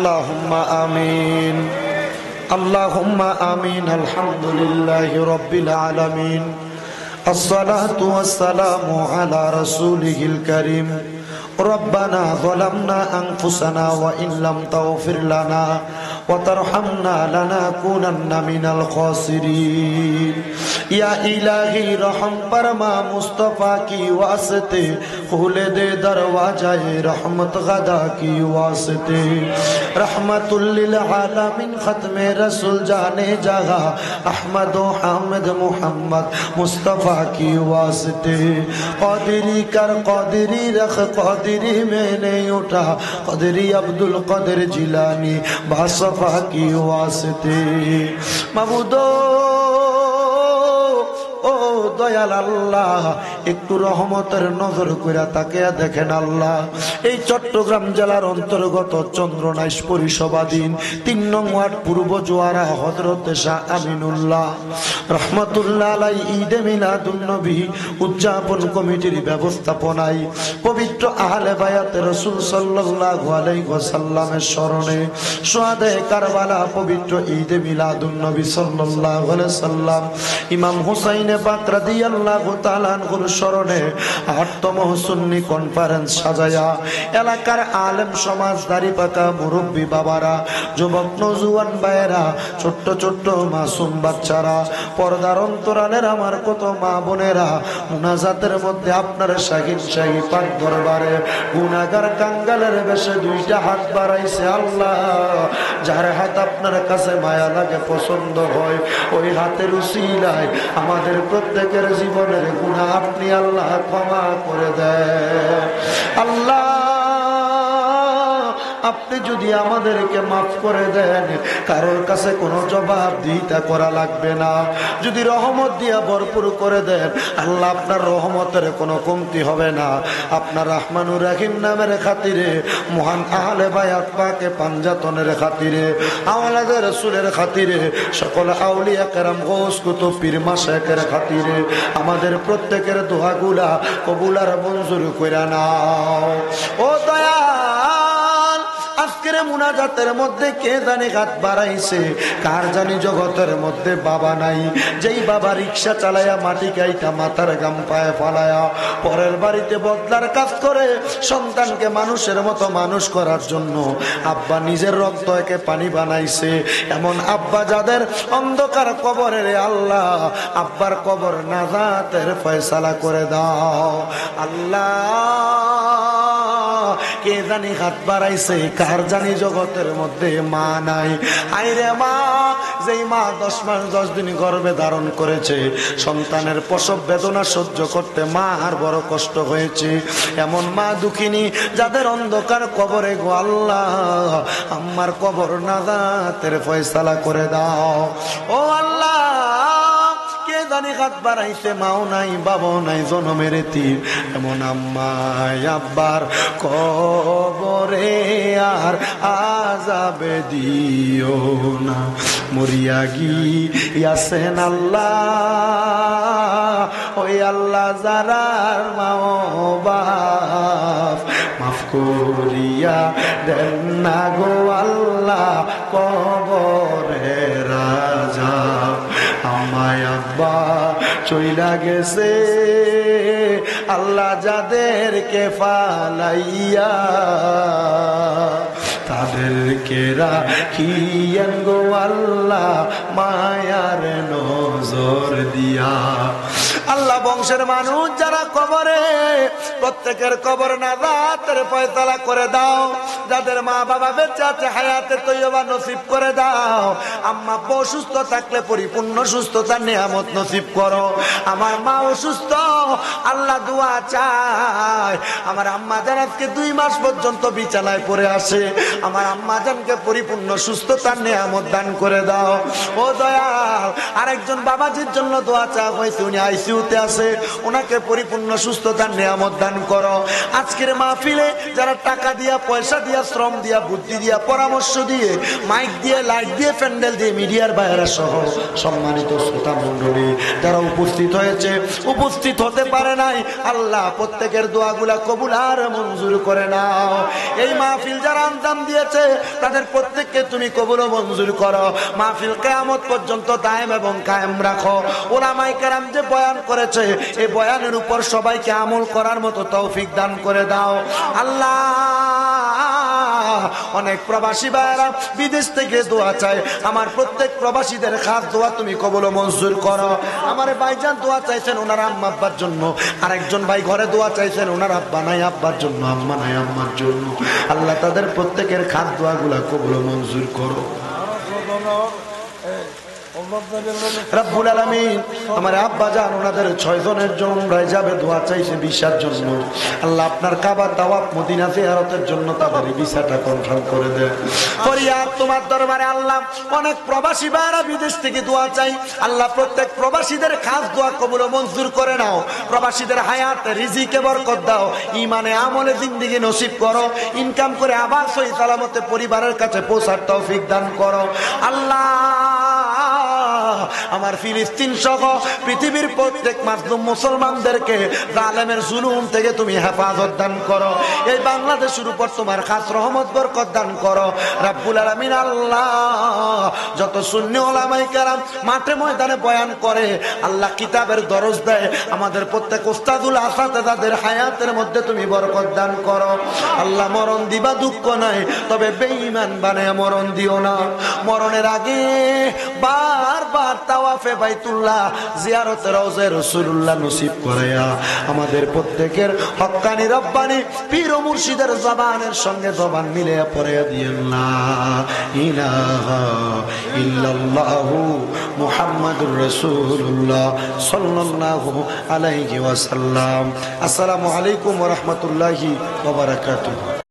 আল্লাহুম্মা আমিন। আল্লাহুম্মা আমিন। আলহামদুলিল্লাহি রাব্বিল আলামিন। আসসালাতু ওয়াসসালামু আলা রাসূলিহিল কারীম। রব্বানা যালামনা আনফুসানা ওয়া ইন লাম তাগফির লানা ওয়া তারহামনা লানাকুনান্না মিনাল খাসিরিন। या इलाही रहम फरमा मुस्तफा की वास्ते, खोले दे दरवाजाए रहमत गदा की वास्ते। रहमतुल लिल आलमीन खत्मे रसूल जाने जहा अहमद व हामिद मुहम्मद मुस्तफा की वास्ते। क़ादिरी कर क़ादिरी रख क़ादिरी में नहीं उठा, क़ादिरी अब्दुल क़ादिर जिलानी बासफा की वास्ते। मबूदो ও দয়াল আল্লাহ, একটু রহমতের নজর কইরা তাকিয়া দেখেন আল্লাহ। এই চট্টগ্রাম জেলার অন্তর্গত চন্দ্রনাইশ পরিষবাধীন ৩ নং ওয়ার্ড পূর্ব জোয়ারা হযরত শাহ আমিনুল্লাহ রহমাতুল্লাহ আলাইহি ঈদে মিলাদুন নবী উদযাপন কমিটির ব্যবস্থাপনায় পবিত্র আহলে বায়াতে রাসূল সাল্লাল্লাহু আলাইহি ওয়াসাল্লামের স্মরণে শুহাদায়ে কারবালা পবিত্র ঈদে মিলাদুন নবী সাল্লাল্লাহু আলাইহি ওয়াসাল্লাম ইমাম হুসাইন পাক রাদিয়াল্লাহু তাআলা আনহুর স্মরণে ৮তম সুন্নি কনফারেন্স সাজায়া এলাকার আলেম সমাজ, দাড়ি পাকা মুরব্বী বাবারা, যুবক নওজোয়ান ভাইয়েরা, ছোট্ট ছোট্ট মাসুম বাচ্চারা, পর্দার অন্তরালের আমার কত মা বোনেরা মুনাজাতের মধ্যে আপনার শাহিন শাহী পাক দরবারে গুনাহগার কাঙ্গালের বেশে ২টা হাত বাড়াইছে আল্লাহ। যার হাত আপনার কাছে মায়া লাগে, পছন্দ হয়, ওই হাতের উসিলায় আমাদের প্রত্যেকের জীবনের গুনাহ আপনি আল্লাহ ক্ষমা করে দেন। আল্লাহ আপনি যদি আমাদেরকে মাফ করে দেন, কারোর কাছে কোনো জবাবদিহিতা করা লাগবে না। যদি রহমত দিয়া ভরপুর করে দেন, আল্লাহ আপনার রহমতের কোনো কমতি হবে না। আপনার রহমানুর রহিম নামের খাতিরে, মহান আহলে বায়াত পাকে পাঞ্জাতনের খাতিরে, আওলাদে রাসূলের খাতিরে, সকল আউলিয়া কেরাম গৌস কুতুব পীর মাশায়েখের খাতিরে আমাদের প্রত্যেকের দোয়াগুলা কবুল আর মঞ্জুর কইরা নাও। ও দয়া, আজকের মুনাজাতের মধ্যে কে জানি হাত বাড়াইছে, কার জানি জগতের মধ্যে বাবা নাই। যেই বাবা রিক্সা চালায়া মাটি গাইটা মাথার গাম পায়ে ফালায়া পরের বাড়িতে বদলার কাজ করে সন্তানকে মানুষের মতো মানুষ করার জন্য আব্বা নিজের রক্ত একে পানি বানাইছে, এমন আব্বা যাদের অন্ধকার কবরে, আল্লাহ আব্বার কবর নাজাতের ফয়সালা করে দাও। আল্লাহ কে জানি হাত বাড়াইছে, কার জানি জগতের মধ্যে মা নাই। আইরে মা, যেই মা 10 মাস 10 দিন গর্ভে ধারণ করেছে, সন্তানের প্রসব বেদনা সহ্য করতে মা আর বড় কষ্ট হয়েছে, এমন মা দুঃখিনী যাদের অন্ধকার কবরে, গো আল্লাহ আমার কবর নাজাতের ফয়সালা করে দাও। ও আল্লাহ, জানি হাত বাড়াইছে, মাও নাই বাবাও নাই, জনমের তীর এমন আম্মাই আব্বার কবরে আর আযাবে দিও না। মরিয়া গিয়াছেন আল্লাহ, ওই আল্লাহ যারার মাও বাপ মাফ করিয়া দেন না গো আল্লাহ কবরে রাজা। আমায় আব্বা চইলা গেছে আল্লাহ যাদেরকে ফালাইয়া, তাদেরকে রাখিয়েন গো আল্লাহ মায়ার নজর দিয়া। আল্লাহ বংশের মানুষ যারা কবরে, প্রত্যেকের কবর নাজাতের ফয়সালা করে দাও। যাদের মা বাবা বেঁচে আছে হায়াতে তৈয়বা নসিব করে দাও। আম্মা আব্বা অসুস্থ থাকলে পরিপূর্ণ সুস্থতার নিয়ামত নসিব করো। আমার মা অসুস্থ, আল্লাহ দোয়া চায়। আমার আম্মা জান আজকে 2 মাস পর্যন্ত বিছানায় পড়ে আসে, আমার আম্মা জানকে পরিপূর্ণ সুস্থতার নিয়ামত দান করে দাও। ও দয়াল, আরেকজন বাবাজির জন্য দোয়া চা হয়েছে, উনি আইসিউ আইসিইউতে আছে, ওনাকে পরিপূর্ণ সুস্থতার নিয়ামত দান করো। আজকের মাহফিলে যারা টাকা দিয়া, পয়সা দিয়া, শ্রম দিয়া, বুদ্ধি দিয়া, পরামর্শ দিয়ে, মাইক দিয়ে, লাইট দিয়ে, প্যান্ডেল দিয়ে, মিডিয়ার বাইরে সহ সম্মানিত শ্রোতা মণ্ডলী যারা উপস্থিত হয়েছে, উপস্থিত হতে পারে নাই, আল্লাহ প্রত্যেকের দোয়াগুলা কবুল আর মঞ্জুর করে নাও। এই মাহফিল যারা আঞ্জাম দিয়েছে তাদের প্রত্যেককে তুমি কবুল ও মঞ্জুর করো। মাহফিল কিয়ামত পর্যন্ত দায়েম এবং কায়েম রাখো। ওলামায়ে কেরাম যে বয়ান করেছে এই বয়ানের উপর সবাইকে আমল করার মতো তৌফিক দান করে দাও আল্লাহ। অনেক প্রবাসী ভাইরা বিদেশ থেকে দোয়া চায়, আমার প্রত্যেক প্রবাসীদের খাস দোয়া তুমি কবুল ও মঞ্জুর করো। আমার ভাইজান দোয়া চাইছেন ওনার আম্মা আব্বার জন্য, আরেকজন ভাই ঘরে দোয়া চাইছেন ওনার আব্বা নাই আব্বার জন্য, আম্মা নাই আম্মার জন্য। আল্লাহ তাদের প্রত্যেকের খাস দোয়াগুলা কবুল ও মঞ্জুর করো রব্বুল আলামিন। আমার আব্বা জান ওনাদের 6 জনের জন্য যাবে, দোয়া চাইছে ভিসার জন্য। আল্লাহ আপনার কাবা তাওয়াফ মদিনা জিয়ারতের জন্য তাদের ভিসাটা কনফার্ম করে দেন। ফরিয়াদ তোমার দরবারে আল্লাহ। অনেক প্রবাসী ভাইরা বিদেশ থেকে দোয়া চাই, আল্লাহ প্রত্যেক প্রবাসীদের খাস দোয়া কবুল ও মঞ্জুর করে নাও। প্রবাসীদের হায়াত রিজিকে বরকত দাও, ইমানে আমলে জিন্দেগি নসিব করো, ইনকাম করে আবার সহি সালামতে পরিবারের কাছে পৌঁছার তৌফিক দান করো আল্লাহ। আমার ফিলিস্তিন সহ পৃথিবীর প্রত্যেক মাজলুম মুসলমানদেরকে জালেমের জুলুম থেকে তুমি হেফাজত দান করো। এই বাংলাদেশের উপর তোমার খাস রহমত বরকত দান করো রব্বুল আলামিন। আল্লাহ যত সুন্নি ওলামায়ে কেরাম মাঠে ময়দানে বয়ান করে, আল্লাহ কিতাবের দরজ দেয়, আমাদের প্রত্যেক উস্তাদুল আসাতেজাদের হায়াতের মধ্যে তুমি বরকত দান করো আল্লাহ। মরণ দিবা দুঃখ নাই, তবে বেঈমান বানায় মরণ দিও না। মরণের আগে বারবার তাওয়াফে বাইতুল্লাহ, জিয়ারতে রওজা রাসূলুল্লাহ নসিব করায়া আমাদের প্রত্যেকের হক্কানি রব্বানি পীর ও মুর্শিদের জবানের সঙ্গে জবান মিলে পড়ে দিয়েন লা ইলাহা ইল্লাল্লাহু মুহাম্মাদুর রাসূলুল্লাহ সাল্লাল্লাহু আলাইহি ওয়াসাল্লাম। আসসালামু আলাইকুম ওয়া রাহমাতুল্লাহি ওয়া বারাকাতুহু।